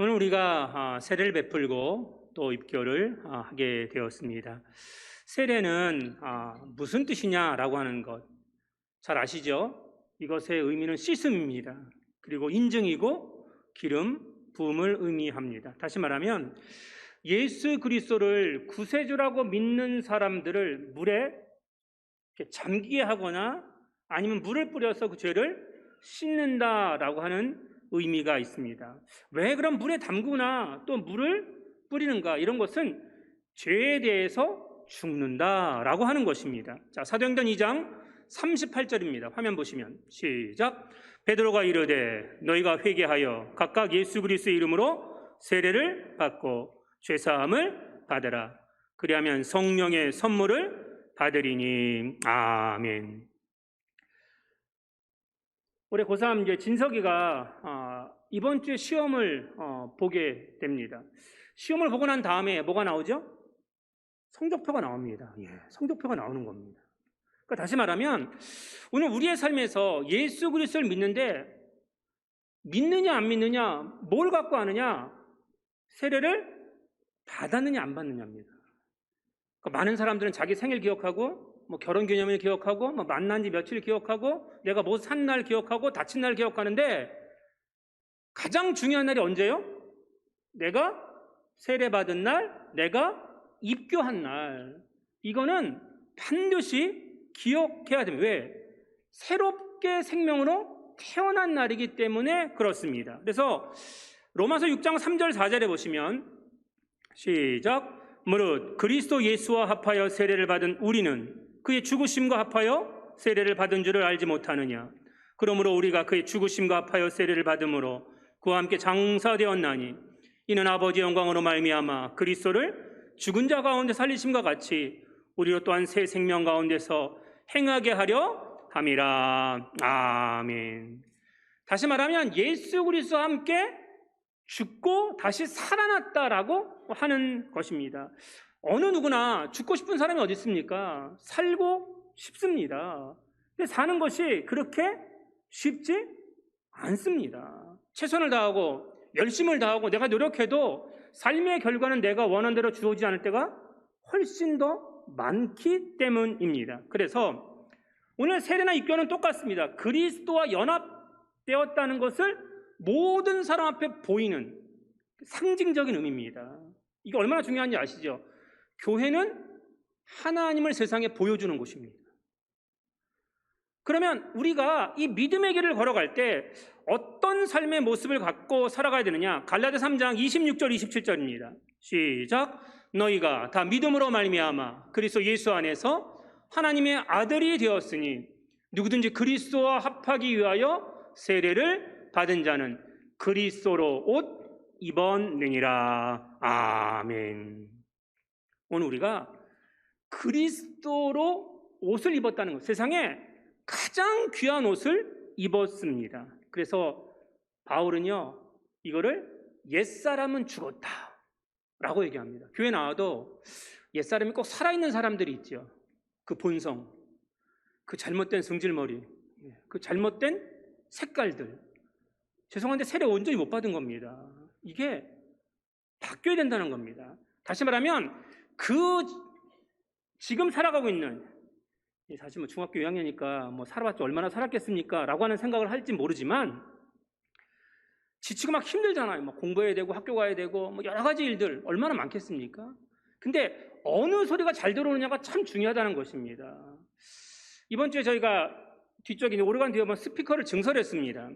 오늘 우리가 세례를 베풀고 또 입교를 하게 되었습니다. 세례는 무슨 뜻이냐라고 하는 것 잘 아시죠? 이것의 의미는 씻음입니다. 그리고 인증이고 기름 부음을 의미합니다. 다시 말하면 예수 그리스도를 구세주라고 믿는 사람들을 물에 잠기게 하거나 아니면 물을 뿌려서 그 죄를 씻는다라고 하는 의미가 있습니다. 왜 그럼 물에 담그나 또 물을 뿌리는가? 이런 것은 죄에 대해서 죽는다라고 하는 것입니다. 자, 사도행전 2장 38절입니다. 화면 보시면 시작. 베드로가 이르되 너희가 회개하여 각각 예수 그리스도의 이름으로 세례를 받고 죄사함을 받으라. 그리하면 성령의 선물을 받으리니. 아멘. 올해 고3 이제 진석이가 이번 주에 시험을 보게 됩니다. 시험을 보고 난 다음에 뭐가 나오죠? 성적표가 나옵니다. 성적표가 나오는 겁니다. 그러니까 다시 말하면 오늘 우리의 삶에서 예수 그리스도를 믿는데 믿느냐 안 믿느냐, 뭘 갖고 아느냐, 세례를 받았느냐 안 받느냐입니다. 그러니까 많은 사람들은 자기 생일 기억하고 결혼 기념일 기억하고 만난 지 며칠 기억하고 내가 뭐 산 날 기억하고 다친 날 기억하는데 가장 중요한 날이 언제요? 내가 세례받은 날, 내가 입교한 날. 이거는 반드시 기억해야 됩니다. 왜? 새롭게 생명으로 태어난 날이기 때문에 그렇습니다. 그래서 로마서 6장 3절 4절에 보시면 시작. 무릇 그리스도 예수와 합하여 세례를 받은 우리는 그의 죽으심과 합하여 세례를 받은 줄을 알지 못하느냐. 그러므로 우리가 그의 죽으심과 합하여 세례를 받음으로 그와 함께 장사되었나니 이는 아버지의 영광으로 말미암아 그리스도를 죽은 자 가운데 살리심과 같이 우리로 또한 새 생명 가운데서 행하게 하려 함이라. 아멘. 다시 말하면 예수 그리스도와 함께 죽고 다시 살아났다라고 하는 것입니다. 어느 누구나 죽고 싶은 사람이 어디 있습니까? 살고 싶습니다. 근데 사는 것이 그렇게 쉽지 않습니다. 최선을 다하고 열심을 다하고 내가 노력해도 삶의 결과는 내가 원하는 대로 주어지지 않을 때가 훨씬 더 많기 때문입니다. 그래서 오늘 세례나 입교는 똑같습니다. 그리스도와 연합되었다는 것을 모든 사람 앞에 보이는 상징적인 의미입니다. 이게 얼마나 중요한지 아시죠? 교회는 하나님을 세상에 보여주는 곳입니다. 그러면 우리가 이 믿음의 길을 걸어갈 때 어떤 삶의 모습을 갖고 살아가야 되느냐? 갈라디아 3장 26절 27절입니다. 시작. 너희가 다 믿음으로 말미암아 그리스도 예수 안에서 하나님의 아들이 되었으니 누구든지 그리스도와 합하기 위하여 세례를 받은 자는 그리스도로 옷 입었느니라. 아멘. 오늘 우리가 그리스도로 옷을 입었다는 것, 세상에 가장 귀한 옷을 입었습니다. 그래서 바울은요 이거를 옛사람은 죽었다 라고 얘기합니다. 교회 나와도 옛사람이 꼭 살아있는 사람들이 있죠. 그 본성, 그 잘못된 승질머리, 그 잘못된 색깔들. 죄송한데 세례 온전히 못 받은 겁니다. 이게 바뀌어야 된다는 겁니다. 다시 말하면 지금 살아가고 있는, 사실 중학교 2학년이니까 살아봤자 얼마나 살았겠습니까? 라고 하는 생각을 할지 모르지만 지치고 막 힘들잖아요. 공부해야 되고 학교 가야 되고 여러 가지 일들 얼마나 많겠습니까? 근데 어느 소리가 잘 들어오느냐가 참 중요하다는 것입니다. 이번 주에 저희가 뒤쪽에 오르간 뒤에 스피커를 증설했습니다.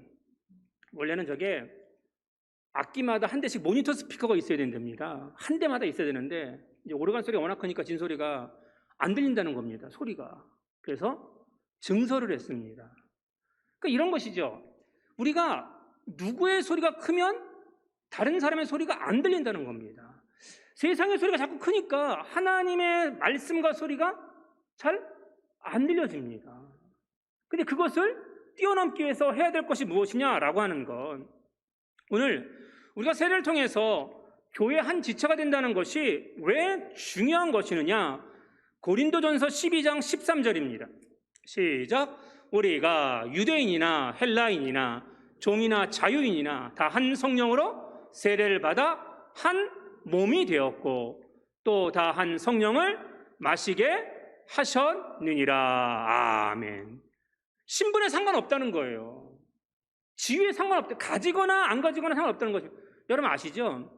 원래는 저게 악기마다 한 대씩 모니터 스피커가 있어야 된답니다. 한 대마다 있어야 되는데 이제 오르간 소리가 워낙 크니까 진소리가 안 들린다는 겁니다. 소리가. 그래서 증설을 했습니다. 그러니까 이런 것이죠. 우리가 누구의 소리가 크면 다른 사람의 소리가 안 들린다는 겁니다. 세상의 소리가 자꾸 크니까 하나님의 말씀과 소리가 잘 안 들려집니다. 근데 그것을 뛰어넘기 위해서 해야 될 것이 무엇이냐라고 하는 건 오늘 우리가 세례를 통해서 교회의 한 지체가 된다는 것이 왜 중요한 것이느냐? 고린도전서 12장 13절입니다. 시작. 우리가 유대인이나 헬라인이나 종이나 자유인이나 다 한 성령으로 세례를 받아 한 몸이 되었고 또 다 한 성령을 마시게 하셨느니라. 아멘. 신분에 상관없다는 거예요. 지위에 상관없다. 가지거나 안 가지거나 상관없다는 거죠. 여러분 아시죠?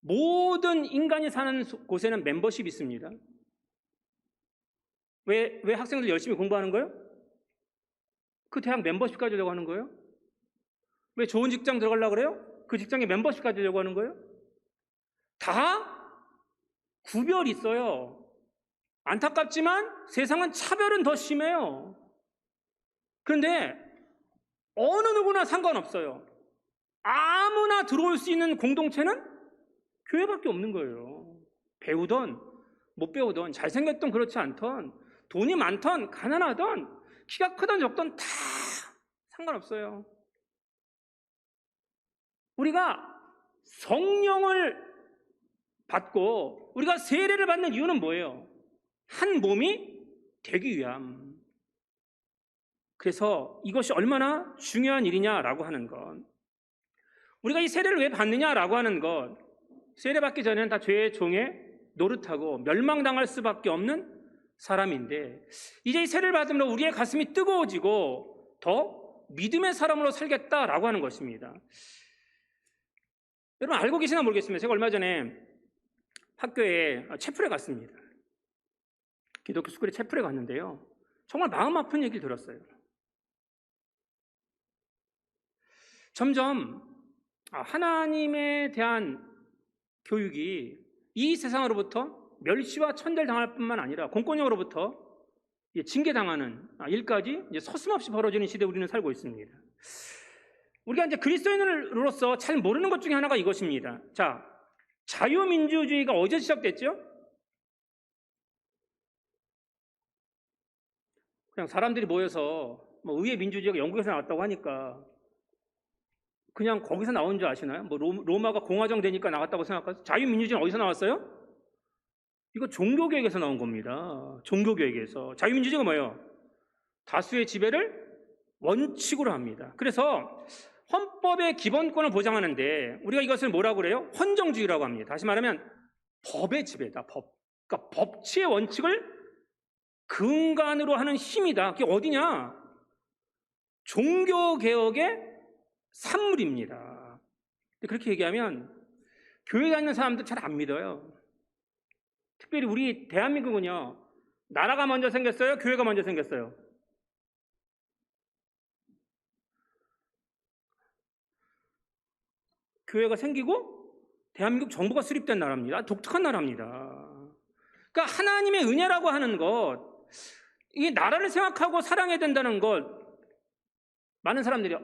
모든 인간이 사는 곳에는 멤버십이 있습니다. 왜 학생들 열심히 공부하는 거예요? 그 대학 멤버십 가지려고 하는 거예요? 왜 좋은 직장 들어가려고 그래요? 그 직장에 멤버십 가지려고 하는 거예요? 다 구별이 있어요. 안타깝지만 세상은 차별은 더 심해요. 그런데 어느 누구나 상관없어요. 아무나 들어올 수 있는 공동체는 교회밖에 없는 거예요. 배우던 못 배우던 잘생겼던 그렇지 않던 돈이 많던 가난하던 키가 크던 적던 다 상관없어요. 우리가 성령을 받고 우리가 세례를 받는 이유는 뭐예요? 한 몸이 되기 위함. 그래서 이것이 얼마나 중요한 일이냐라고 하는 것, 우리가 이 세례를 왜 받느냐라고 하는 것, 세례 받기 전에는 다 죄의 종에 노릇하고 멸망당할 수밖에 없는 사람인데 이제 이 세례를 받음으로 우리의 가슴이 뜨거워지고 더 믿음의 사람으로 살겠다라고 하는 것입니다. 여러분 알고 계시나 모르겠습니다. 제가 얼마 전에 학교에 채플에 갔습니다. 기독교 스쿨에 채플에 갔는데요, 정말 마음 아픈 얘기를 들었어요. 점점 하나님에 대한 교육이 이 세상으로부터 멸시와 천대를 당할 뿐만 아니라 공권력으로부터 징계당하는 일까지 이제 서슴없이 벌어지는 시대에 우리는 살고 있습니다. 우리가 이제 그리스도인으로서 잘 모르는 것 중에 하나가 이것입니다. 자, 자유민주주의가 어제 시작됐죠? 그냥 사람들이 모여서 뭐 의회 민주주의가 영국에서 나왔다고 하니까 그냥 거기서 나온 줄 아시나요? 뭐 로마가 공화정 되니까 나왔다고 생각하세요? 자유민주주의는 어디서 나왔어요? 이거 종교개혁에서 나온 겁니다. 종교개혁에서. 자유민주주의가 뭐예요? 다수의 지배를 원칙으로 합니다. 그래서 헌법의 기본권을 보장하는데 우리가 이것을 뭐라고 그래요? 헌정주의라고 합니다. 다시 말하면 법의 지배다. 법. 그러니까 법치의 원칙을 근간으로 하는 힘이다. 그게 어디냐? 종교개혁의 산물입니다. 그렇게 얘기하면 교회 다니는 사람들 잘 안 믿어요. 특별히 우리 대한민국은요, 나라가 먼저 생겼어요? 교회가 먼저 생겼어요? 교회가 생기고 대한민국 정부가 수립된 나라입니다. 독특한 나라입니다. 그러니까 하나님의 은혜라고 하는 것, 이게 나라를 생각하고 사랑해야 된다는 것, 많은 사람들이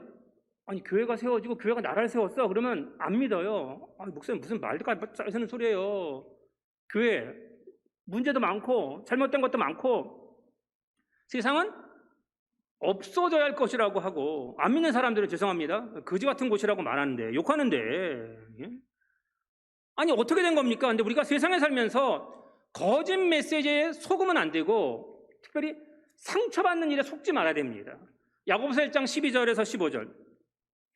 아니 교회가 세워지고 교회가 나라를 세웠어? 그러면 안 믿어요. 아니, 목사님 무슨 말도 안 되는 소리예요. 교회 문제도 많고 잘못된 것도 많고 세상은 없어져야 할 것이라고 하고, 안 믿는 사람들은 죄송합니다, 거지 같은 곳이라고 말하는데, 욕하는데, 예? 아니 어떻게 된 겁니까? 근데 우리가 세상에 살면서 거짓 메시지에 속으면 안 되고 특별히 상처받는 일에 속지 말아야 됩니다. 야고보서 1장 12절에서 15절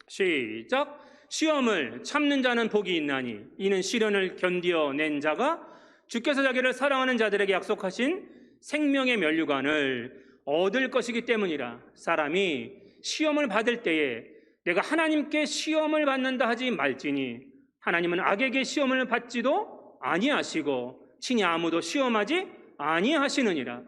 시작. 시험을 참는 자는 복이 있나니 이는 시련을 견디어낸 자가 주께서 자기를 사랑하는 자들에게 약속하신 생명의 면류관을 얻을 것이기 때문이라. 사람이 시험을 받을 때에 내가 하나님께 시험을 받는다 하지 말지니 하나님은 악에게 시험을 받지도 아니하시고 친히 아무도 시험하지 아니하시느니라.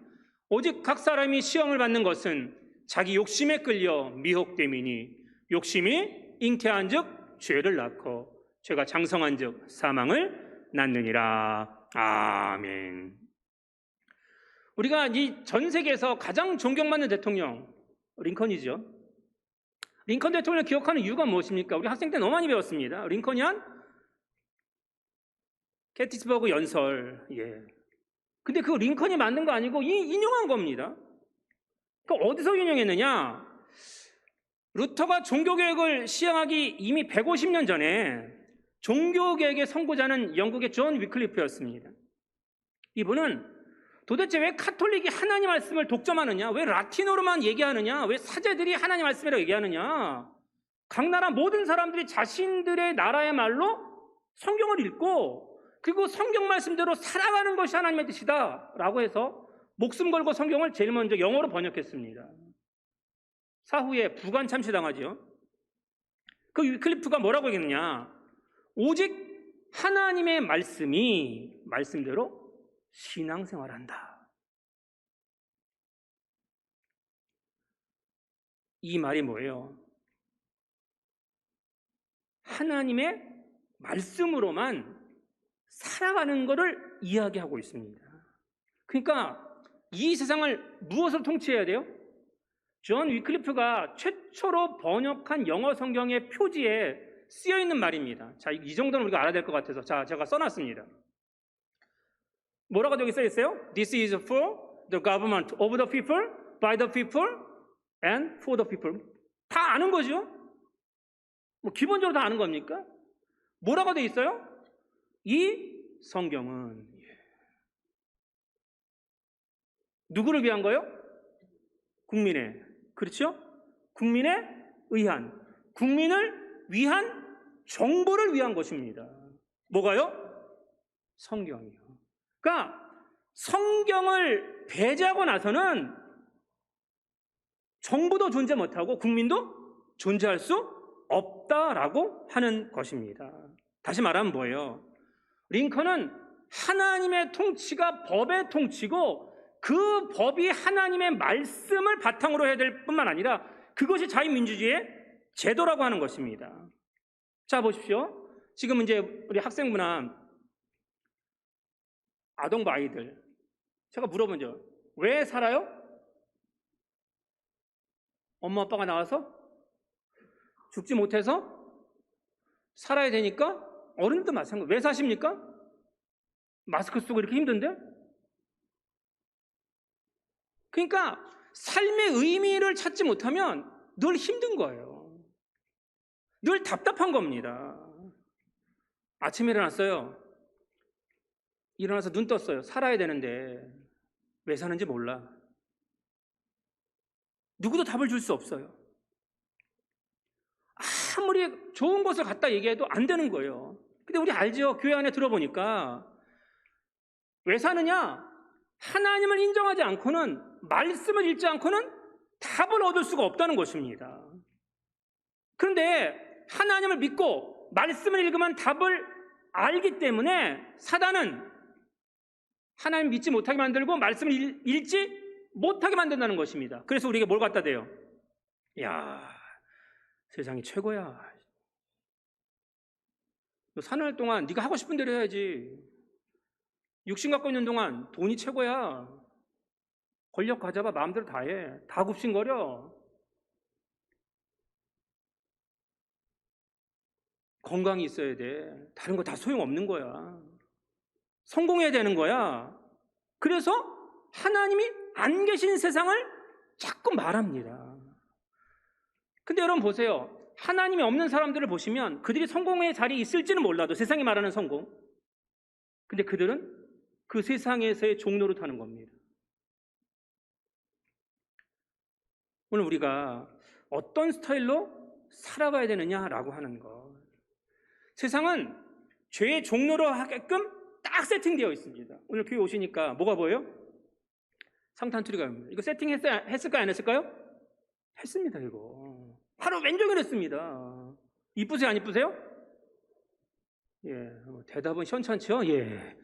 오직 각 사람이 시험을 받는 것은 자기 욕심에 끌려 미혹됨이니 욕심이 잉태한즉 죄를 낳고 죄가 장성한즉 사망을 낳느니라. 아멘. 우리가 이 전 세계에서 가장 존경받는 대통령 링컨이죠. 링컨 대통령을 기억하는 이유가 무엇입니까? 우리 학생 때 너무 많이 배웠습니다. 링컨이 한 게티스버그 연설. 예. 근데 그 링컨이 만든 거 아니고 인용한 겁니다. 그러니까 어디서 인용했느냐? 루터가 종교개혁을 시행하기 이미 150년 전에 종교개혁의 선구자는 영국의 존 위클리프였습니다. 이분은 도대체 왜 카톨릭이 하나님 말씀을 독점하느냐? 왜 라틴어로만 얘기하느냐? 왜 사제들이 하나님 말씀이라고 얘기하느냐? 각 나라 모든 사람들이 자신들의 나라의 말로 성경을 읽고 그리고 성경 말씀대로 살아가는 것이 하나님의 뜻이다라고 해서 목숨 걸고 성경을 제일 먼저 영어로 번역했습니다. 사후에 부관 참시당하죠. 그 위클리프가 뭐라고 얘기했느냐? 오직 하나님의 말씀대로 신앙생활한다. 이 말이 뭐예요? 하나님의 말씀으로만 살아가는 것을 이야기하고 있습니다. 그러니까 이 세상을 무엇으로 통치해야 돼요? 존 위클리프가 최초로 번역한 영어 성경의 표지에 쓰여 있는 말입니다. 자, 이 정도는 우리가 알아야 될 것 같아서 자, 제가 써놨습니다. 뭐라고 여기 써 있어요? This is for the government of the people, by the people, and for the people. 다 아는 거죠? 뭐 기본적으로 다 아는 겁니까? 뭐라고 돼 있어요? 이 성경은 누구를 위한 거예요? 국민의, 그렇죠? 국민의 의한, 국민을 위한 정보를 위한 것입니다. 뭐가요? 성경이요. 그러니까 성경을 배제하고 나서는 정부도 존재 못하고 국민도 존재할 수 없다라고 하는 것입니다. 다시 말하면 뭐예요? 링컨은 하나님의 통치가 법의 통치고 그 법이 하나님의 말씀을 바탕으로 해야 될 뿐만 아니라 그것이 자유민주주의의 제도라고 하는 것입니다. 자, 보십시오. 지금 이제 우리 학생부나 아동부 아이들, 제가 물어보죠. 왜 살아요? 엄마 아빠가 나와서 죽지 못해서 살아야 되니까. 어른도 마찬가지. 왜 사십니까? 마스크 쓰고 이렇게 힘든데? 그러니까 삶의 의미를 찾지 못하면 늘 힘든 거예요. 늘 답답한 겁니다. 아침에 일어났어요. 일어나서 눈 떴어요. 살아야 되는데 왜 사는지 몰라. 누구도 답을 줄 수 없어요. 아무리 좋은 것을 갖다 얘기해도 안 되는 거예요. 근데 우리 알죠? 교회 안에 들어보니까 왜 사느냐? 하나님을 인정하지 않고는, 말씀을 읽지 않고는 답을 얻을 수가 없다는 것입니다. 그런데 하나님을 믿고 말씀을 읽으면 답을 알기 때문에 사단은 하나님 믿지 못하게 만들고 말씀을 읽지 못하게 만든다는 것입니다. 그래서 우리에게 뭘 갖다 대요? 야, 세상이 최고야. 너 사는 날 동안 네가 하고 싶은 대로 해야지. 육신 갖고 있는 동안 돈이 최고야. 권력 가져봐. 마음대로 다 해. 다 굽신거려. 건강이 있어야 돼. 다른 거 다 소용없는 거야. 성공해야 되는 거야. 그래서 하나님이 안 계신 세상을 자꾸 말합니다. 근데 여러분 보세요. 하나님이 없는 사람들을 보시면 그들이 성공의 자리에 있을지는 몰라도, 세상이 말하는 성공, 근데 그들은 그 세상에서의 종로를 타는 겁니다. 오늘 우리가 어떤 스타일로 살아가야 되느냐라고 하는 것. 세상은 죄의 종로로 하게끔 딱 세팅되어 있습니다. 오늘 교회 오시니까 뭐가 보여요? 성탄트리가. 이거 세팅했을까요? 안 했을까요? 했습니다. 이거 하루 왼종일 했습니다. 이쁘세요? 안 이쁘세요? 예, 대답은 시원찮죠? 예.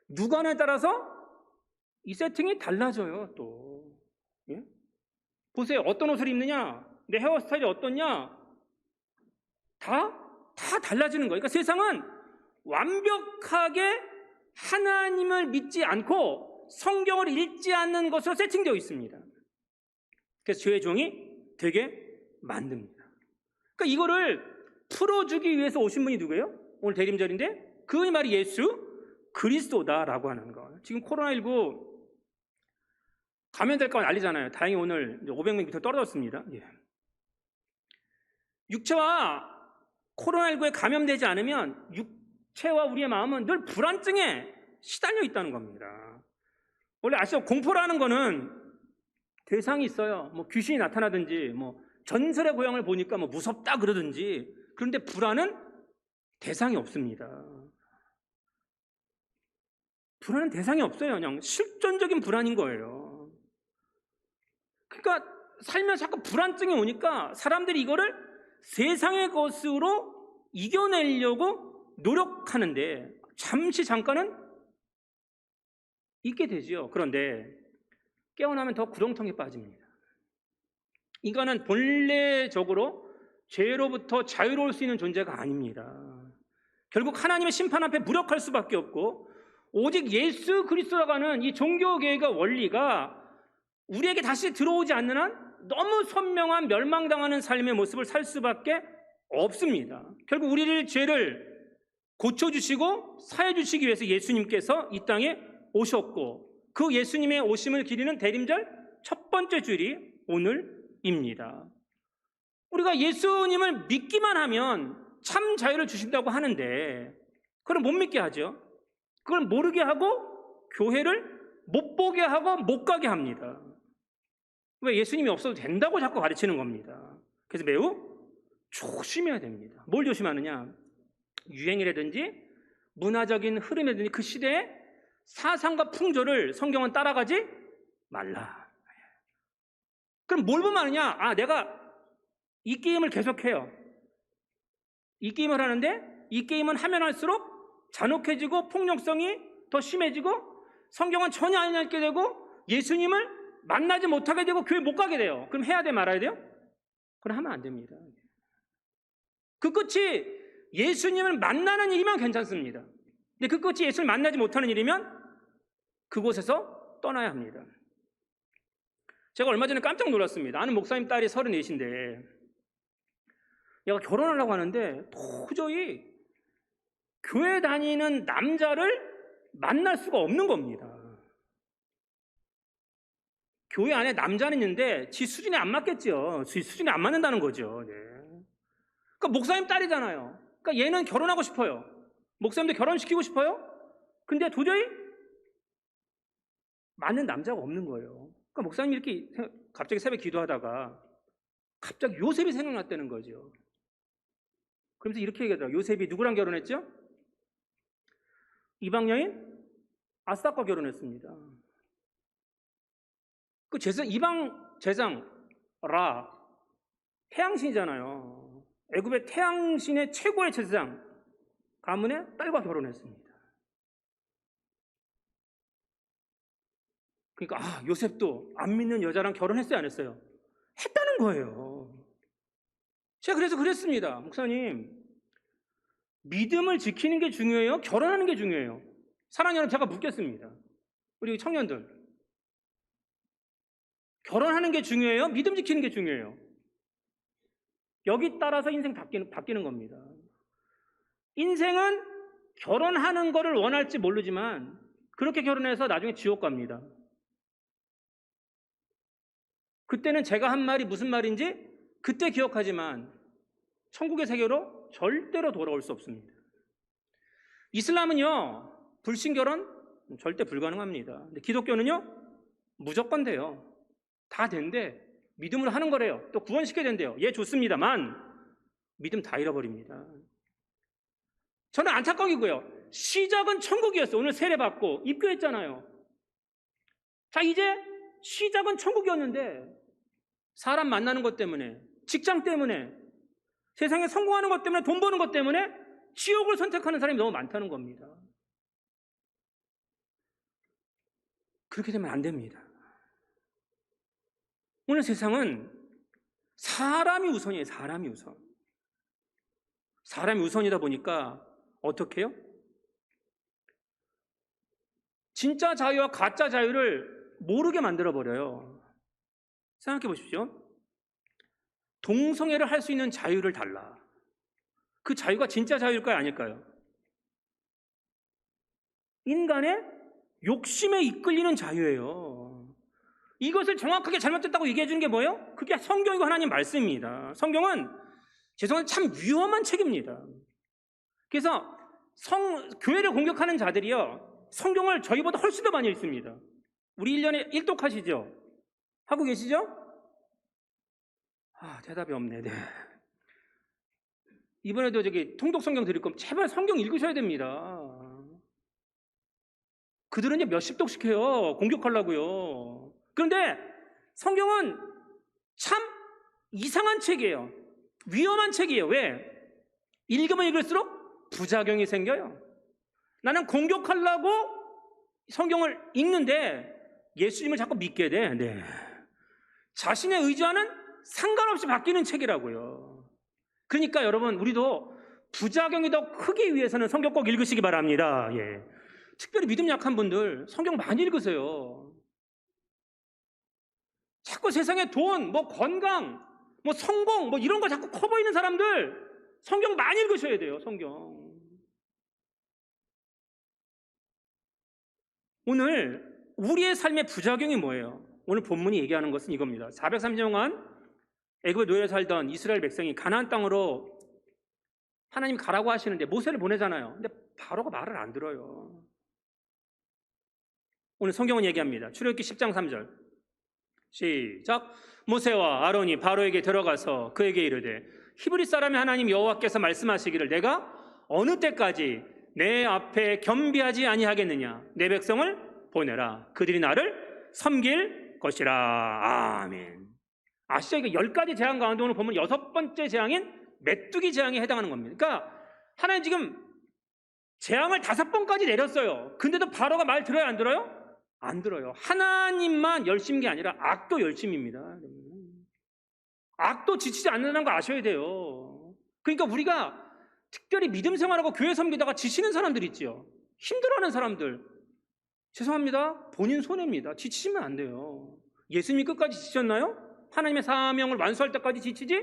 누가에 따라서 이 세팅이 달라져요. 또 예? 보세요. 어떤 옷을 입느냐, 내 헤어스타일이 어떻냐, 다 달라지는 거예요. 그러니까 세상은 완벽하게 하나님을 믿지 않고 성경을 읽지 않는 것으로 세팅되어 있습니다. 그래서 죄의 종이 되게 만듭니다. 그러니까 이거를 풀어주기 위해서 오신 분이 누구예요? 오늘 대림절인데 그 말이 예수 그리스도다라고 하는 거. 지금 코로나19 감염될까 봐 난리잖아요. 다행히 오늘 500명 밑으로 떨어졌습니다. 예. 육체와 코로나19에 감염되지 않으면 육체와 우리의 마음은 늘 불안증에 시달려 있다는 겁니다. 원래 아시죠? 공포라는 거는 대상이 있어요. 뭐 귀신이 나타나든지, 뭐 전설의 고향을 보니까 뭐 무섭다 그러든지, 그런데 불안은 대상이 없습니다. 불안은 대상이 없어요. 그냥 실존적인 불안인 거예요. 그러니까 살면서 자꾸 불안증이 오니까 사람들이 이거를 세상의 것으로 이겨내려고 노력하는데 잠시 잠깐은 있게 되죠. 그런데 깨어나면 더 구렁텅이에 빠집니다. 인간은 본래적으로 죄로부터 자유로울 수 있는 존재가 아닙니다. 결국 하나님의 심판 앞에 무력할 수밖에 없고, 오직 예수 그리스도라고 하는 이 종교개혁의 원리가 우리에게 다시 들어오지 않는 한 너무 선명한 멸망당하는 삶의 모습을 살 수밖에 없습니다. 결국 우리를 죄를 고쳐주시고 사해주시기 위해서 예수님께서 이 땅에 오셨고, 그 예수님의 오심을 기리는 대림절 첫 번째 주일이 오늘입니다. 우리가 예수님을 믿기만 하면 참 자유를 주신다고 하는데 그걸 못 믿게 하죠. 그걸 모르게 하고 교회를 못 보게 하고 못 가게 합니다. 왜? 예수님이 없어도 된다고 자꾸 가르치는 겁니다. 그래서 매우 조심해야 됩니다. 뭘 조심하느냐? 유행이라든지 문화적인 흐름이라든지 그 시대의 사상과 풍조를 성경은 따라가지 말라. 그럼 뭘 보면 아느냐? 아, 내가 이 게임을 계속해요. 이 게임을 하는데 이 게임은 하면 할수록 잔혹해지고 폭력성이 더 심해지고 성경은 전혀 안 읽게 되고 예수님을 만나지 못하게 되고 교회 못 가게 돼요. 그럼 해야 돼 말아야 돼요? 그럼 하면 안 됩니다. 그 끝이 예수님을 만나는 일이면 괜찮습니다. 근데 그 끝이 예수를 만나지 못하는 일이면 그곳에서 떠나야 합니다. 제가 얼마 전에 깜짝 놀랐습니다. 아는 목사님 딸이 34인데 얘가 결혼하려고 하는데 도저히 교회 다니는 남자를 만날 수가 없는 겁니다. 교회 안에 남자는 있는데 지 수준에 안 맞겠죠. 지 수준에 안 맞는다는 거죠. 네. 그러니까 목사님 딸이잖아요. 그러니까 얘는 결혼하고 싶어요. 목사님도 결혼시키고 싶어요. 근데 도저히 맞는 남자가 없는 거예요. 그러니까 목사님이 이렇게 갑자기 새벽에 기도하다가 갑자기 요셉이 생각났다는 거죠. 그러면서 이렇게 얘기하더라고요. 요셉이 누구랑 결혼했죠? 이방 여인 아삭과 결혼했습니다. 그 이방 제상 라 태양신이잖아요. 애굽의 태양신의 최고의 제사장 가문의 딸과 결혼했습니다. 그러니까 요셉도 안 믿는 여자랑 결혼했어요, 안 했어요? 했다는 거예요. 제가 그래서 그랬습니다. 목사님, 믿음을 지키는 게 중요해요? 결혼하는 게 중요해요? 사랑하는 여러분, 제가 묻겠습니다. 우리 청년들, 결혼하는 게 중요해요? 믿음 지키는 게 중요해요? 여기 따라서 인생 바뀌는 겁니다. 인생은 결혼하는 거를 원할지 모르지만 그렇게 결혼해서 나중에 지옥 갑니다. 그때는 제가 한 말이 무슨 말인지 그때 기억하지만 천국의 세계로 절대로 돌아올 수 없습니다. 이슬람은요, 불신 결혼 절대 불가능합니다. 근데 기독교는요, 무조건 돼요. 다 된대. 믿음으로 하는 거래요. 또 구원시켜야 된대요. 예, 좋습니다만 믿음 다 잃어버립니다. 저는 안타까우고요. 시작은 천국이었어요. 오늘 세례 받고 입교했잖아요. 자, 이제 시작은 천국이었는데 사람 만나는 것 때문에, 직장 때문에, 세상에 성공하는 것 때문에, 돈 버는 것 때문에 지옥을 선택하는 사람이 너무 많다는 겁니다. 그렇게 되면 안 됩니다. 오늘 세상은 사람이 우선이에요. 사람이 우선. 사람이 우선이다 보니까 어떻게 해요? 진짜 자유와 가짜 자유를 모르게 만들어버려요. 생각해 보십시오. 동성애를 할 수 있는 자유를 달라. 그 자유가 진짜 자유일까요? 아닐까요? 인간의 욕심에 이끌리는 자유예요. 이것을 정확하게 잘못됐다고 얘기해 주는 게 뭐예요? 그게 성경이고 하나님 말씀입니다. 성경은 죄송한데 참 위험한 책입니다. 그래서 교회를 공격하는 자들이요, 성경을 저희보다 훨씬 더 많이 읽습니다. 우리 1년에 일독하시죠? 하고 계시죠? 대답이 없네. 네. 이번에도 저기 통독 성경 드릴 거면 제발 성경 읽으셔야 됩니다. 그들은 이제 몇십 독씩 해요. 공격하려고요. 그런데 성경은 참 이상한 책이에요. 위험한 책이에요. 왜? 읽으면 읽을수록 부작용이 생겨요. 나는 공격하려고 성경을 읽는데 예수님을 자꾸 믿게 돼. 네. 자신의 의지와는 상관없이 바뀌는 책이라고요. 그러니까 여러분, 우리도 부작용이 더 크기 위해서는 성경 꼭 읽으시기 바랍니다. 예. 특별히 믿음 약한 분들 성경 많이 읽으세요. 자꾸 세상에 돈, 뭐 건강, 뭐 성공, 뭐 이런 거 자꾸 커 보이는 사람들 성경 많이 읽으셔야 돼요. 성경. 오늘 우리의 삶의 부작용이 뭐예요? 오늘 본문이 얘기하는 것은 이겁니다. 430년간 애굽의 노예에 살던 이스라엘 백성이 가나안 땅으로 하나님 가라고 하시는데 모세를 보내잖아요. 근데 바로가 말을 안 들어요. 오늘 성경은 얘기합니다. 출애굽기 10장 3절 시작. 모세와 아론이 바로에게 들어가서 그에게 이르되 히브리 사람의 하나님 여호와께서 말씀하시기를 내가 어느 때까지 내 앞에 겸비하지 아니하겠느냐. 내 백성을 보내라. 그들이 나를 섬길 것이라. 아멘. 아시죠? 이게 10가지 재앙 가운데 오늘 보면 6번째 재앙인 메뚜기 재앙에 해당하는 겁니다. 그러니까 하나님 지금 재앙을 5번까지 내렸어요. 근데도 바로가 말 들어요? 안 들어요? 안 들어요. 하나님만 열심인 게 아니라 악도 열심입니다. 악도 지치지 않는다는 거 아셔야 돼요. 그러니까 우리가 특별히 믿음 생활하고 교회 섬기다가 지치는 사람들 있지요. 힘들어하는 사람들. 죄송합니다. 본인 손해입니다. 지치시면 안 돼요. 예수님이 끝까지 지쳤나요? 하나님의 사명을 완수할 때까지 지치지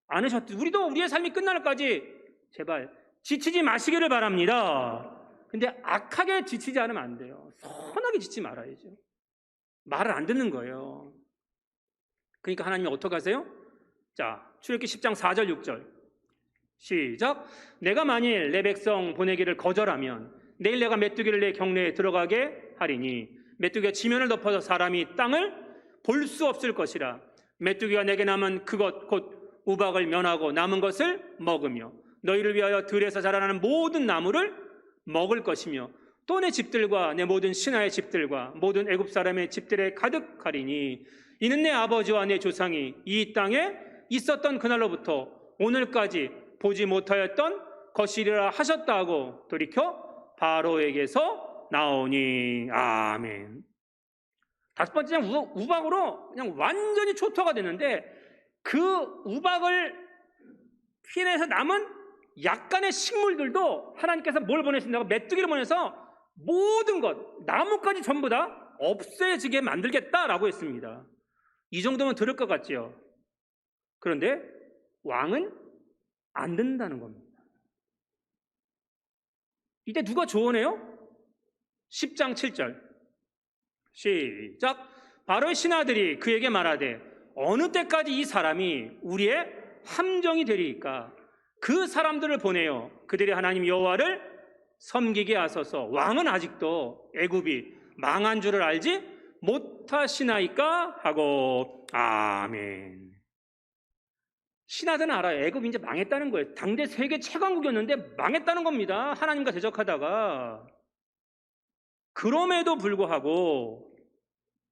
않으셨죠. 우리도 우리의 삶이 끝날 때까지 제발 지치지 마시기를 바랍니다. 근데 악하게 지치지 않으면 안 돼요. 선하게 지치지 말아야죠. 말을 안 듣는 거예요. 그러니까 하나님이 어떻게 하세요? 자, 출애굽기 10장 4절 6절 시작. 내가 만일 내 백성 보내기를 거절하면 내일 내가 메뚜기를 내 경내에 들어가게 하리니 메뚜기가 지면을 덮어서 사람이 땅을 볼 수 없을 것이라. 메뚜기가 내게 남은 그것 곧 우박을 면하고 남은 것을 먹으며 너희를 위하여 들에서 자라나는 모든 나무를 먹을 것이며 또 내 집들과 내 모든 신하의 집들과 모든 애굽 사람의 집들에 가득하리니 이는 내 아버지와 내 조상이 이 땅에 있었던 그날로부터 오늘까지 보지 못하였던 것이리라 하셨다고 돌이켜 바로에게서 나오니. 아멘. 5번째는 우박으로 그냥 완전히 초토화가 되는데 그 우박을 피해내서 남은 약간의 식물들도 하나님께서 뭘 보내신다고? 메뚜기를 보내서 모든 것, 나무까지 전부 다 없애지게 만들겠다라고 했습니다. 이 정도면 들을 것 같지요? 그런데 왕은 안 듣는다는 겁니다. 이때 누가 조언해요? 10장 7절 시작. 바로의 신하들이 그에게 말하되 어느 때까지 이 사람이 우리의 함정이 되리이까. 그 사람들을 보내어 그들의 하나님 여호와를 섬기게 하소서. 왕은 아직도 애굽이 망한 줄을 알지 못하시나이까 하고. 아멘. 신하들은 알아요. 애굽이 이제 망했다는 거예요. 당대 세계 최강국이었는데 망했다는 겁니다. 하나님과 대적하다가. 그럼에도 불구하고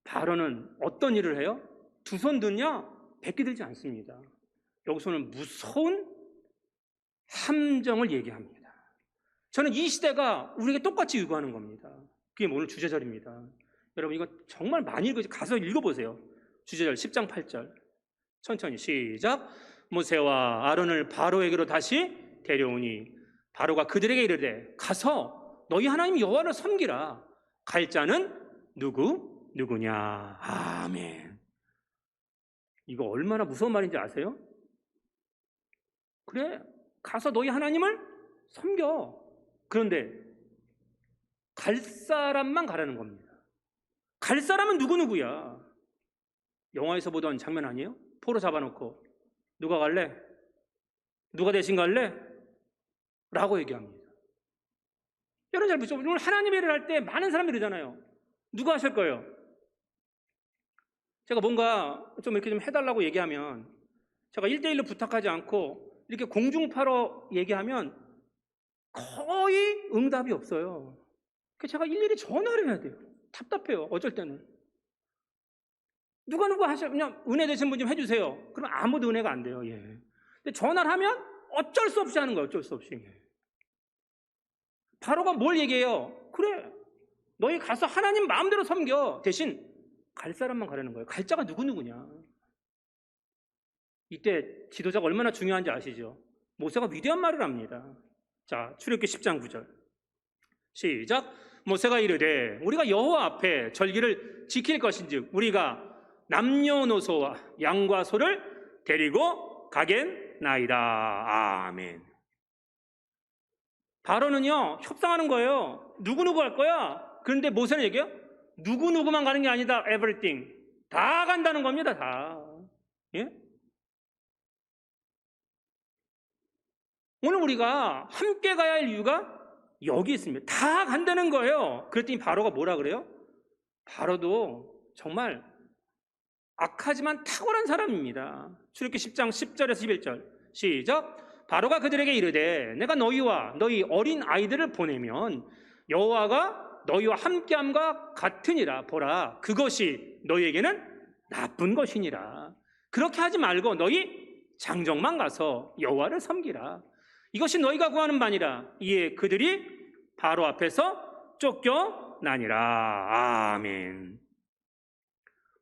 바로는 어떤 일을 해요? 두 손 드냐? 백기 들지 않습니다. 여기서는 무서운 함정을 얘기합니다. 저는 이 시대가 우리에게 똑같이 요구하는 겁니다. 그게 오늘 주제절입니다. 여러분 이거 정말 많이 가서 읽어보세요. 주제절 10장 8절 천천히 시작. 모세와 아론을 바로에게로 다시 데려오니 바로가 그들에게 이르되 가서 너희 하나님 여호와를 섬기라. 갈 자는 누구냐. 아멘. 이거 얼마나 무서운 말인지 아세요? 그래, 가서 너희 하나님을 섬겨. 그런데 갈 사람만 가라는 겁니다. 갈 사람은 누구야? 영화에서 보던 장면 아니에요? 포로 잡아놓고 누가 갈래? 누가 대신 갈래? 라고 얘기합니다. 여러분 잘 보시죠. 오늘 하나님의 일을 할 때 많은 사람들이 이러잖아요. 누가 하실 거예요? 제가 뭔가 좀 이렇게 좀 해달라고 얘기하면 제가 1대1로 부탁하지 않고 이렇게 공중파로 얘기하면 거의 응답이 없어요. 그래서 제가 일일이 전화를 해야 돼요. 답답해요. 어쩔 때는. 누가 그냥 은혜 되신 분 좀 해주세요. 그럼 아무도 은혜가 안 돼요. 예. 근데 전화를 하면 어쩔 수 없이 하는 거예요. 어쩔 수 없이. 바로가 뭘 얘기해요? 그래, 너희 가서 하나님 마음대로 섬겨. 대신 갈 사람만 가라는 거예요. 갈 자가 누구냐. 이때 지도자가 얼마나 중요한지 아시죠? 모세가 위대한 말을 합니다. 자, 출애굽기 10장 9절 시작. 모세가 이르되 우리가 여호와 앞에 절기를 지킬 것인즉 우리가 남녀노소와 양과 소를 데리고 가겠나이다. 아멘. 바로는요 협상하는 거예요. 누구누구 할 거야? 그런데 모세는 얘기해요. 누구누구만 가는 게 아니다. everything. 다 간다는 겁니다. 다. 예? 오늘 우리가 함께 가야 할 이유가 여기 있습니다. 다 간다는 거예요. 그랬더니 바로가 뭐라 그래요? 바로도 정말 악하지만 탁월한 사람입니다. 출애굽기 10장 10절에서 11절 시작. 바로가 그들에게 이르되 내가 너희와 너희 어린 아이들을 보내면 여호와가 너희와 함께함과 같으니라. 보라, 그것이 너희에게는 나쁜 것이니라. 그렇게 하지 말고 너희 장정만 가서 여호와를 섬기라. 이것이 너희가 구하는 바니라. 이에 그들이 바로 앞에서 쫓겨나니라. 아멘.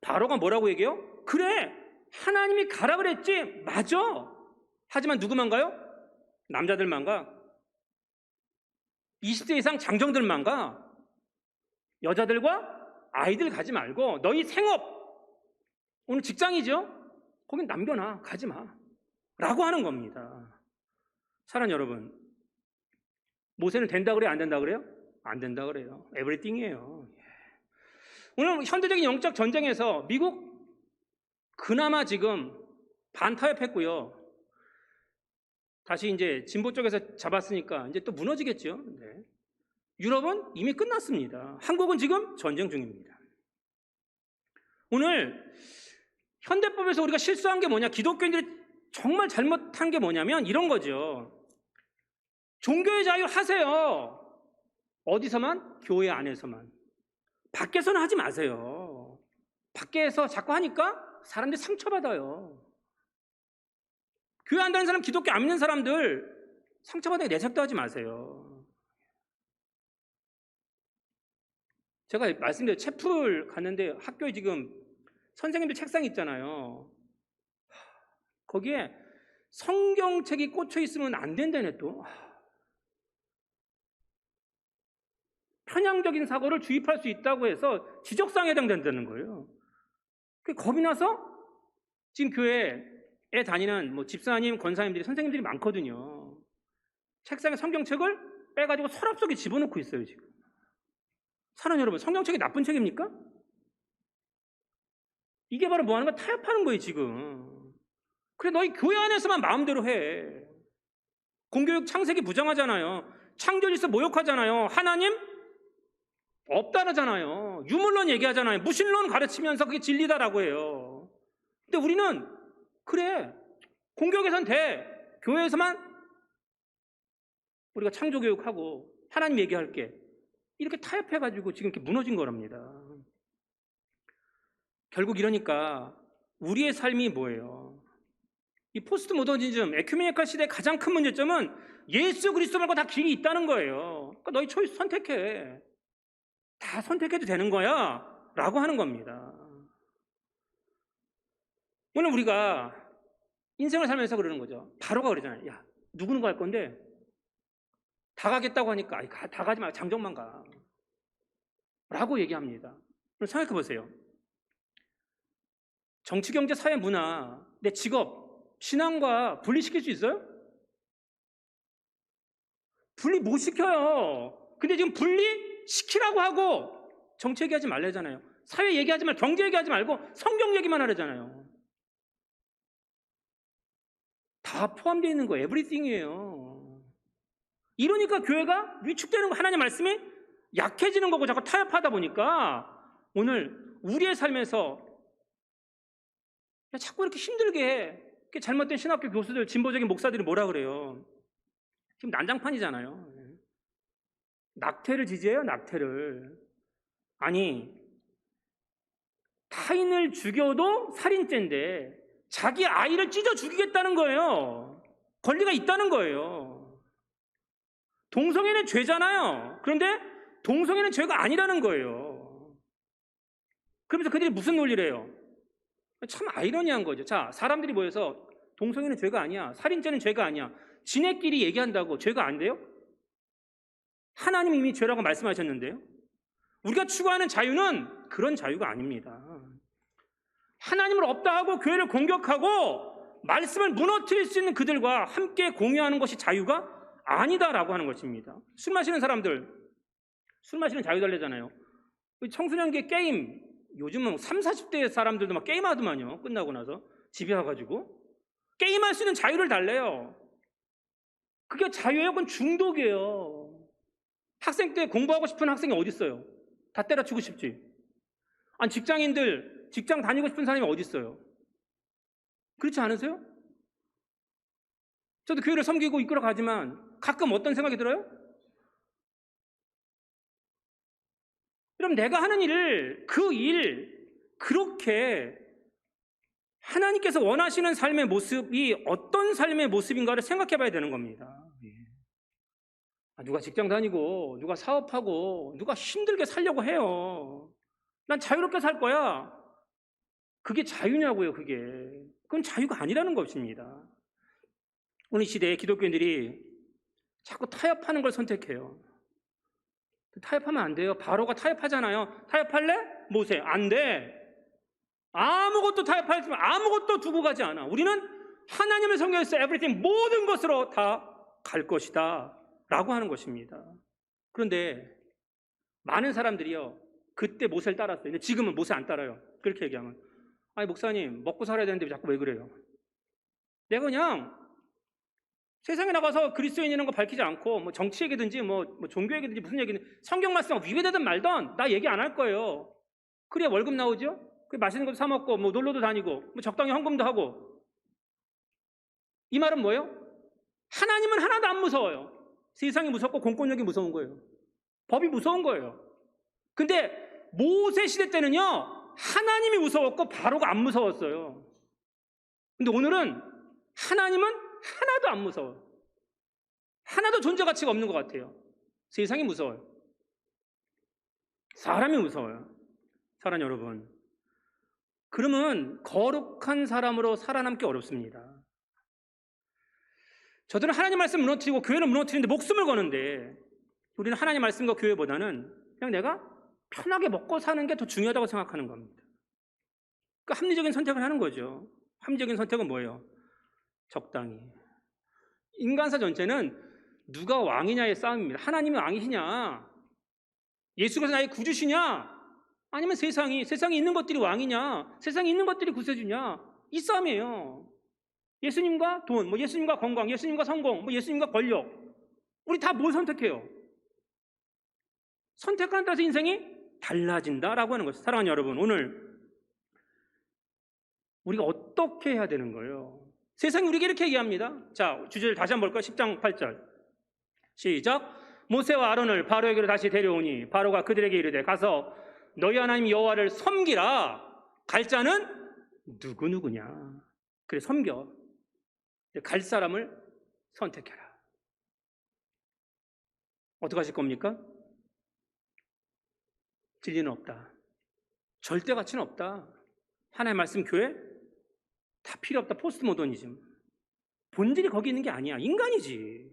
바로가 뭐라고 얘기해요? 그래, 하나님이 가라 그랬지. 맞아. 하지만 누구만 가요? 남자들만 가. 20세 이상 장정들만 가. 여자들과 아이들 가지 말고 너희 생업, 오늘 직장이죠? 거긴 남겨놔. 가지 마. 라고 하는 겁니다. 사랑하는 여러분, 모세는 된다 그래요? 안 된다 그래요? 안 된다 그래요. 에브리띵이에요. 오늘 현대적인 영적 전쟁에서 미국 그나마 지금 반타협했고요. 다시 이제 진보 쪽에서 잡았으니까 이제 또 무너지겠죠. 네. 유럽은 이미 끝났습니다. 한국은 지금 전쟁 중입니다. 오늘 현대법에서 우리가 실수한 게 뭐냐? 기독교인들이 정말 잘못한 게 뭐냐면 이런 거죠. 종교의 자유 하세요. 어디서만? 교회 안에서만. 밖에서는 하지 마세요. 밖에서 자꾸 하니까 사람들이 상처받아요. 교회 안 다니는 사람, 기독교 안 믿는 사람들 상처받아야 내색도 하지 마세요. 제가 말씀드린 채플 갔는데 학교에 지금 선생님들 책상이 있잖아요. 거기에 성경책이 꽂혀 있으면 안 된다네 또. 편향적인 사고를 주입할 수 있다고 해서 지적사항에 해당된다는 거예요. 겁이 나서 지금 교회에 다니는 뭐 집사님, 권사님들이, 선생님들이 많거든요. 책상에 성경책을 빼가지고 서랍 속에 집어넣고 있어요 지금. 사랑하는 여러분, 성경책이 나쁜 책입니까? 이게 바로 뭐 하는 거야? 타협하는 거예요 지금. 그래, 너희 교회 안에서만 마음대로 해. 공교육 창세기 부정하잖아요. 창조질서 모욕하잖아요. 하나님 없다라잖아요. 유물론 얘기하잖아요. 무신론 가르치면서 그게 진리다라고 해요. 근데 우리는 그래, 공교육에선 돼. 교회에서만 우리가 창조교육하고 하나님 얘기할게. 이렇게 타협해가지고 지금 이렇게 무너진 거랍니다. 결국 이러니까 우리의 삶이 뭐예요? 이 포스트 모더니즘, 에큐메니컬 시대의 가장 큰 문제점은 예수 그리스도 말고 다 길이 있다는 거예요. 그러니까 너희 초이스 선택해. 다 선택해도 되는 거야 라고 하는 겁니다. 오늘 우리가 인생을 살면서 그러는 거죠. 바로가 그러잖아요. 야, 누구누구 할 건데 다 가겠다고 하니까 다 가지 말고 장정만 가 라고 얘기합니다. 그럼 생각해 보세요. 정치, 경제, 사회, 문화, 내 직업, 신앙과 분리시킬 수 있어요? 분리 못 시켜요. 근데 지금 분리시키라고 하고 정치 얘기하지 말래잖아요. 사회 얘기하지 말고, 경제 얘기하지 말고 성경 얘기만 하래잖아요. 다 포함되어 있는 거 에브리띵이에요. 이러니까 교회가 위축되는 거, 하나님의 말씀이 약해지는 거고 자꾸 타협하다 보니까 오늘 우리의 삶에서 자꾸 이렇게 힘들게 해. 잘못된 신학교 교수들, 진보적인 목사들이 뭐라 그래요? 지금 난장판이잖아요. 낙태를 지지해요, 낙태를. 아니, 타인을 죽여도 살인죄인데 자기 아이를 찢어 죽이겠다는 거예요. 권리가 있다는 거예요. 동성애는 죄잖아요. 그런데 동성애는 죄가 아니라는 거예요. 그러면서 그들이 무슨 논리를 해요? 참 아이러니한 거죠. 자, 사람들이 모여서 동성애는 죄가 아니야, 살인죄는 죄가 아니야, 지네끼리 얘기한다고 죄가 안 돼요? 하나님이 이미 죄라고 말씀하셨는데요. 우리가 추구하는 자유는 그런 자유가 아닙니다. 하나님을 없다 하고 교회를 공격하고 말씀을 무너뜨릴 수 있는 그들과 함께 공유하는 것이 자유가 아니다라고 하는 것입니다. 술 마시는 사람들, 술 마시는 자유 달래잖아요. 청소년기 게임, 요즘은 30, 40대 사람들도 막 게임하더만요. 끝나고 나서 집에 와가지고 게임할 수 있는 자유를 달래요. 그게 자유예요? 그건 중독이에요. 학생 때 공부하고 싶은 학생이 어디 있어요? 다 때려치고 싶지. 아니, 직장인들, 직장 다니고 싶은 사람이 어디 있어요? 그렇지 않으세요? 저도 교회를 섬기고 이끌어 가지만 가끔 어떤 생각이 들어요? 그럼 내가 하는 일을, 그 일, 그렇게 하나님께서 원하시는 삶의 모습이 어떤 삶의 모습인가를 생각해 봐야 되는 겁니다. 누가 직장 다니고, 누가 사업하고, 누가 힘들게 살려고 해요. 난 자유롭게 살 거야. 그게 자유냐고요, 그게. 그건 자유가 아니라는 것입니다. 오늘 시대에 기독교인들이 자꾸 타협하는 걸 선택해요. 타협하면 안 돼요. 바로가 타협하잖아요. 타협할래? 모세. 안 돼. 아무것도 타협하지 마. 아무것도 두고 가지 않아. 우리는 하나님의 성경에서 everything, 모든 것으로 다 갈 것이다 라고 하는 것입니다. 그런데 많은 사람들이요, 그때 모세를 따랐어요. 근데 지금은 모세 안 따라요. 그렇게 얘기하면, 아니 목사님 먹고 살아야 되는데 자꾸 왜 그래요? 내가 그냥 세상에 나가서 그리스도인이라는 거 밝히지 않고 뭐 정치 얘기든지 뭐 종교 얘기든지 무슨 얘기든 성경 말씀 위배되든 말든 나 얘기 안 할 거예요. 그래야 월급 나오죠. 그 맛있는 것도 사 먹고 뭐 놀러도 다니고 뭐 적당히 헌금도 하고. 이 말은 뭐예요? 하나님은 하나도 안 무서워요. 세상이 무섭고 공권력이 무서운 거예요. 법이 무서운 거예요. 근데 모세 시대 때는요, 하나님이 무서웠고 바로가 안 무서웠어요. 근데 오늘은 하나님은 하나도 안 무서워요. 하나도 존재 가치가 없는 것 같아요. 세상이 무서워요. 사람이 무서워요. 사랑하는 여러분, 그러면 거룩한 사람으로 살아남기 어렵습니다. 저들은 하나님 말씀 무너뜨리고 교회를 무너뜨리는데 목숨을 거는데, 우리는 하나님 말씀과 교회보다는 그냥 내가 편하게 먹고 사는 게 더 중요하다고 생각하는 겁니다. 그러니까 합리적인 선택을 하는 거죠. 합리적인 선택은 뭐예요? 적당히. 인간사 전체는 누가 왕이냐의 싸움입니다. 하나님이 왕이시냐? 예수가 나의 구주시냐? 아니면 세상에 있는 것들이 왕이냐? 세상에 있는 것들이 구세주냐? 이 싸움이에요. 예수님과 돈, 뭐 예수님과 건강, 예수님과 성공, 뭐 예수님과 권력. 우리 다 뭘 선택해요? 선택하는 따라서 인생이 달라진다라고 하는 것이죠. 사랑하는 여러분, 오늘 우리가 어떻게 해야 되는 거예요? 세상이 우리에게 이렇게 얘기합니다. 자, 주제를 다시 한번 볼까요? 10장 8절 시작. 모세와 아론을 바로에게로 다시 데려오니 바로가 그들에게 이르되 가서 너희 하나님 여호와를 섬기라. 갈 자는 누구냐? 그래, 섬겨. 갈 사람을 선택해라. 어떻게 하실 겁니까? 진리는 없다. 절대 가치는 없다. 하나님의 말씀 교회 다 필요 없다. 포스트 모더니즘. 본질이 거기 있는 게 아니야. 인간이지.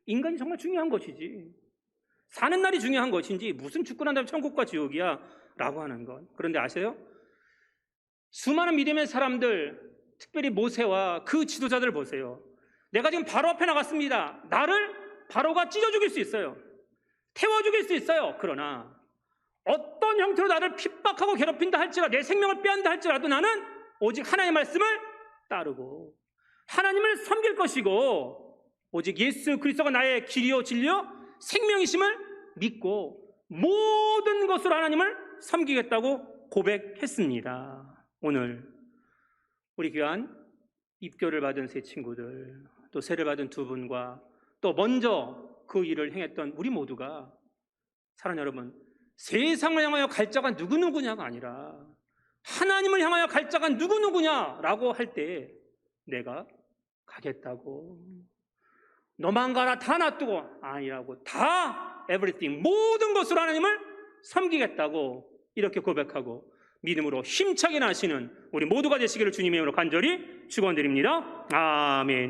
인간이 정말 중요한 것이지. 사는 날이 중요한 것인지 무슨 죽고 난 다음에 천국과 지옥이야 라고 하는 것. 그런데 아세요? 수많은 믿음의 사람들, 특별히 모세와 그 지도자들을 보세요. 내가 지금 바로 앞에 나갔습니다. 나를 바로가 찢어 죽일 수 있어요. 태워 죽일 수 있어요. 그러나 어떤 형태로 나를 핍박하고 괴롭힌다 할지라도, 내 생명을 빼앗는다 할지라도 나는 오직 하나님의 말씀을 따르고 하나님을 섬길 것이고 오직 예수 그리스도가 나의 길이요 진리요 생명이심을 믿고 모든 것으로 하나님을 섬기겠다고 고백했습니다. 오늘 우리 귀한 입교를 받은 세 친구들, 또 세를 받은 두 분과 또 먼저 그 일을 행했던 우리 모두가, 사랑하는 여러분, 세상을 향하여 갈 자가 누구누구냐가 아니라 하나님을 향하여 갈 자가 누구누구냐라고 할 때 내가 가겠다고, 너만 가라 다 놔두고, 아니라고, 다 everything, 모든 것으로 하나님을 섬기겠다고 이렇게 고백하고 믿음으로 힘차게 나시는 우리 모두가 되시기를 주님의 이름으로 간절히 축원드립니다. 아멘.